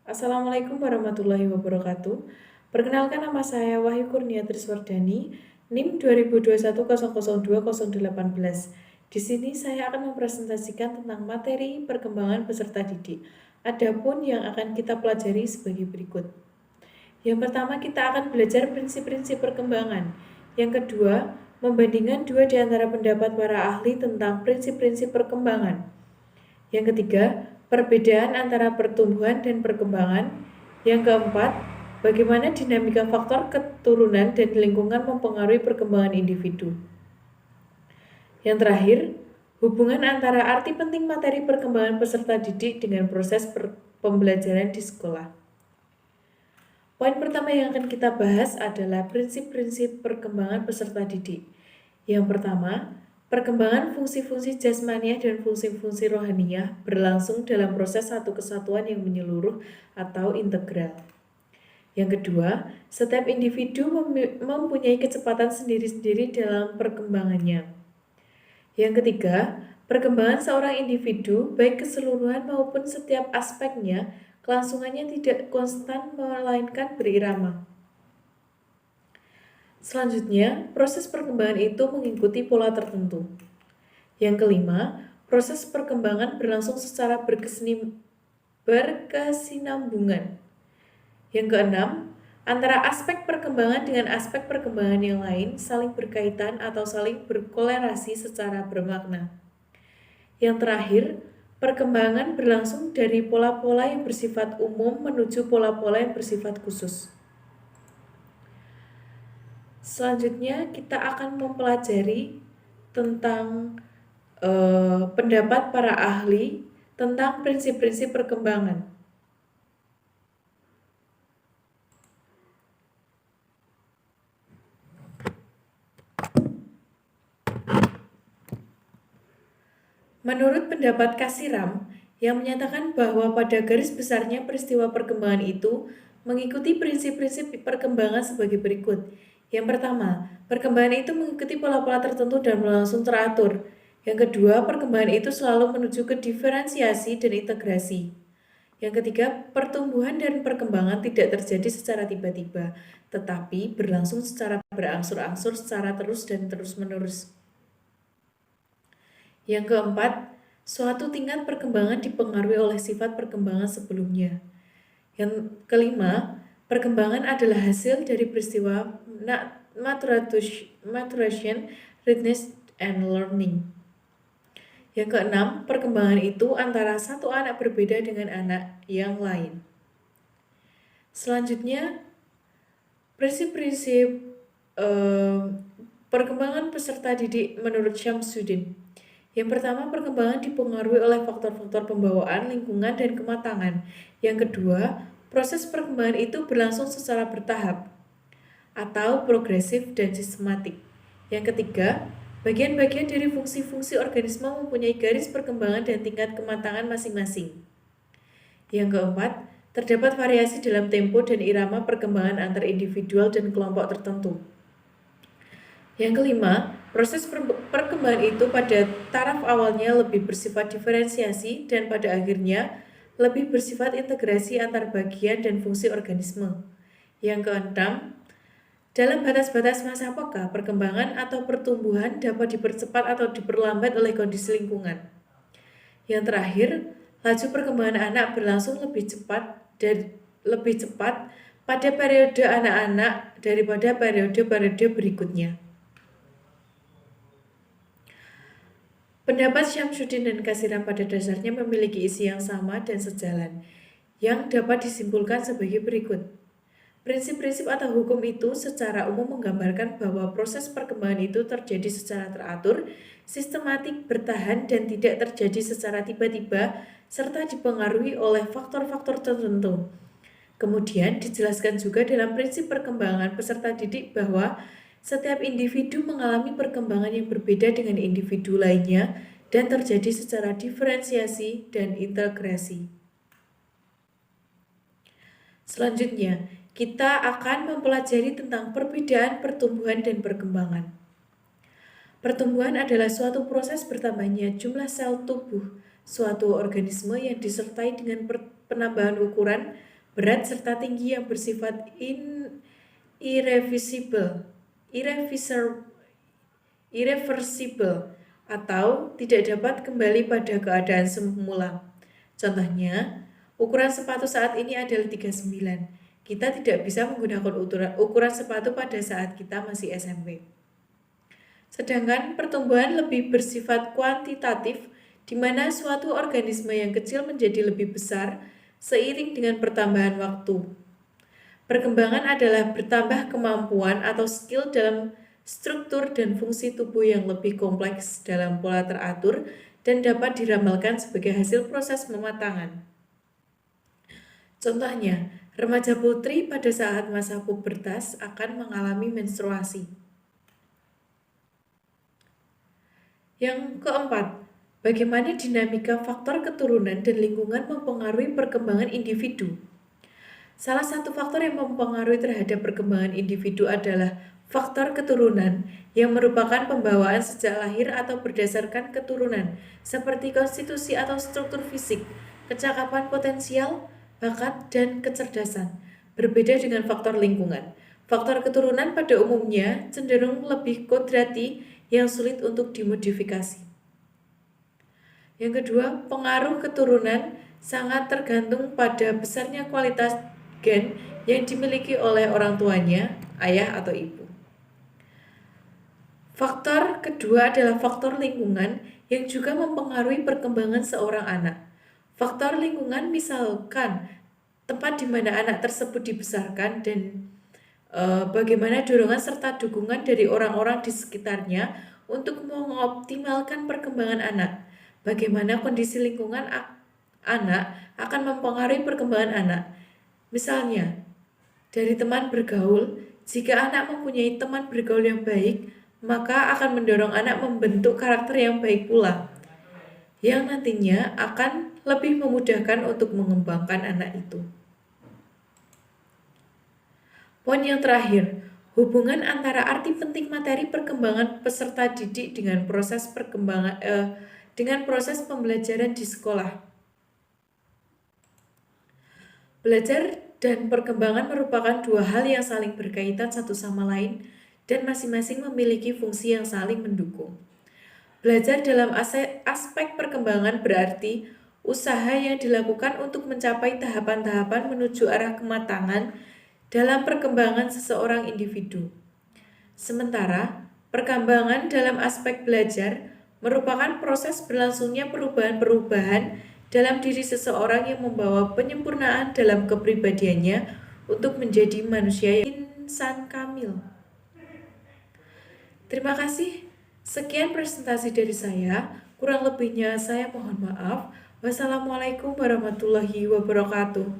Assalamualaikum warahmatullahi wabarakatuh. Perkenalkan, nama saya Wahyu Kurnia Triswardani, NIM 2021002018. Di sini saya akan mempresentasikan tentang materi perkembangan peserta didik. Adapun yang akan kita pelajari sebagai berikut. Yang pertama, kita akan belajar prinsip-prinsip perkembangan. Yang kedua, membandingkan dua di antara pendapat para ahli tentang prinsip-prinsip perkembangan. Yang ketiga, perbedaan antara pertumbuhan dan perkembangan. Yang keempat, bagaimana dinamika faktor keturunan dan lingkungan mempengaruhi perkembangan individu. Yang terakhir, hubungan antara arti penting materi perkembangan peserta didik dengan proses pembelajaran di sekolah. Poin pertama yang akan kita bahas adalah prinsip-prinsip perkembangan peserta didik. Yang pertama, perkembangan fungsi-fungsi jasmaniah dan fungsi-fungsi rohaniah berlangsung dalam proses satu kesatuan yang menyeluruh atau integral. Yang kedua, setiap individu mempunyai kecepatan sendiri-sendiri dalam perkembangannya. Yang ketiga, perkembangan seorang individu, baik keseluruhan maupun setiap aspeknya, kelangsungannya tidak konstan melainkan berirama. Selanjutnya, proses perkembangan itu mengikuti pola tertentu. Yang kelima, proses perkembangan berlangsung secara berkesinambungan. Yang keenam, antara aspek perkembangan dengan aspek perkembangan yang lain saling berkaitan atau saling berkolerasi secara bermakna. Yang terakhir, perkembangan berlangsung dari pola-pola yang bersifat umum menuju pola-pola yang bersifat khusus. Selanjutnya kita akan mempelajari tentang pendapat para ahli tentang prinsip-prinsip perkembangan. Menurut pendapat Kasiram, yang menyatakan bahwa pada garis besarnya peristiwa perkembangan itu mengikuti prinsip-prinsip perkembangan sebagai berikut. Yang pertama, perkembangan itu mengikuti pola-pola tertentu dan berlangsung teratur. Yang kedua, perkembangan itu selalu menuju ke diferensiasi dan integrasi. Yang ketiga, pertumbuhan dan perkembangan tidak terjadi secara tiba-tiba, tetapi berlangsung secara berangsur-angsur, secara terus dan terus-menerus. Yang keempat, suatu tingkat perkembangan dipengaruhi oleh sifat perkembangan sebelumnya. Yang kelima, perkembangan adalah hasil dari peristiwa maturation, readiness, and learning. Yang keenam, perkembangan itu antara satu anak berbeda dengan anak yang lain. Selanjutnya, prinsip-prinsip perkembangan peserta didik menurut Syamsuddin. Yang pertama, perkembangan dipengaruhi oleh faktor-faktor pembawaan, lingkungan, dan kematangan. Yang kedua, proses perkembangan itu berlangsung secara bertahap atau progresif dan sistematik. Yang ketiga, bagian-bagian dari fungsi-fungsi organisme mempunyai garis perkembangan dan tingkat kematangan masing-masing. Yang keempat, terdapat variasi dalam tempo dan irama perkembangan antar individual dan kelompok tertentu. Yang kelima, proses perkembangan itu pada taraf awalnya lebih bersifat diferensiasi dan pada akhirnya lebih bersifat integrasi antar bagian dan fungsi organisme. Yang keenam, dalam batas-batas masa apakah perkembangan atau pertumbuhan dapat dipercepat atau diperlambat oleh kondisi lingkungan. Yang terakhir, laju perkembangan anak berlangsung lebih cepat pada periode anak-anak daripada periode-periode berikutnya. Pendapat Syamsuddin dan Kasiram pada dasarnya memiliki isi yang sama dan sejalan, yang dapat disimpulkan sebagai berikut. Prinsip-prinsip atau hukum itu secara umum menggambarkan bahwa proses perkembangan itu terjadi secara teratur, sistematik, bertahan, dan tidak terjadi secara tiba-tiba, serta dipengaruhi oleh faktor-faktor tertentu. Kemudian dijelaskan juga dalam prinsip perkembangan peserta didik bahwa setiap individu mengalami perkembangan yang berbeda dengan individu lainnya dan terjadi secara diferensiasi dan integrasi. Selanjutnya, kita akan mempelajari tentang perbedaan pertumbuhan dan perkembangan. Pertumbuhan adalah suatu proses bertambahnya jumlah sel tubuh suatu organisme yang disertai dengan penambahan ukuran, berat serta tinggi yang bersifat irreversible, irreversible atau tidak dapat kembali pada keadaan semula. Contohnya, ukuran sepatu saat ini adalah 39. Kita tidak bisa menggunakan ukuran sepatu pada saat kita masih SMP. Sedangkan pertumbuhan lebih bersifat kuantitatif, di mana suatu organisme yang kecil menjadi lebih besar seiring dengan pertambahan waktu. Perkembangan adalah bertambah kemampuan atau skill dalam struktur dan fungsi tubuh yang lebih kompleks dalam pola teratur dan dapat diramalkan sebagai hasil proses pematangan. Contohnya, remaja putri pada saat masa pubertas akan mengalami menstruasi. Yang keempat, bagaimana dinamika faktor keturunan dan lingkungan mempengaruhi perkembangan individu. Salah satu faktor yang mempengaruhi terhadap perkembangan individu adalah faktor keturunan yang merupakan pembawaan sejak lahir atau berdasarkan keturunan, seperti konstitusi atau struktur fisik, kecakapan potensial, bakat, dan kecerdasan. Berbeda dengan faktor lingkungan. Faktor keturunan pada umumnya cenderung lebih kodrati yang sulit untuk dimodifikasi. Yang kedua, pengaruh keturunan sangat tergantung pada besarnya kualitas gen yang dimiliki oleh orang tuanya, ayah atau ibu. Faktor kedua adalah faktor lingkungan yang juga mempengaruhi perkembangan seorang anak. Faktor lingkungan misalkan tempat di mana anak tersebut dibesarkan dan bagaimana dorongan serta dukungan dari orang-orang di sekitarnya untuk mengoptimalkan perkembangan anak. Bagaimana kondisi lingkungan anak akan mempengaruhi perkembangan anak. Misalnya, dari teman bergaul, jika anak mempunyai teman bergaul yang baik, maka akan mendorong anak membentuk karakter yang baik pula, yang nantinya akan lebih memudahkan untuk mengembangkan anak itu. Poin yang terakhir, hubungan antara arti penting materi perkembangan peserta didik dengan proses pembelajaran di sekolah. Belajar dan perkembangan merupakan dua hal yang saling berkaitan satu sama lain dan masing-masing memiliki fungsi yang saling mendukung. Belajar dalam aspek perkembangan berarti usaha yang dilakukan untuk mencapai tahapan-tahapan menuju arah kematangan dalam perkembangan seseorang individu. Sementara, perkembangan dalam aspek belajar merupakan proses berlangsungnya perubahan-perubahan dalam diri seseorang yang membawa penyempurnaan dalam kepribadiannya untuk menjadi manusia yang insan kamil. Terima kasih. Sekian presentasi dari saya. Kurang lebihnya saya mohon maaf. Wassalamualaikum warahmatullahi wabarakatuh.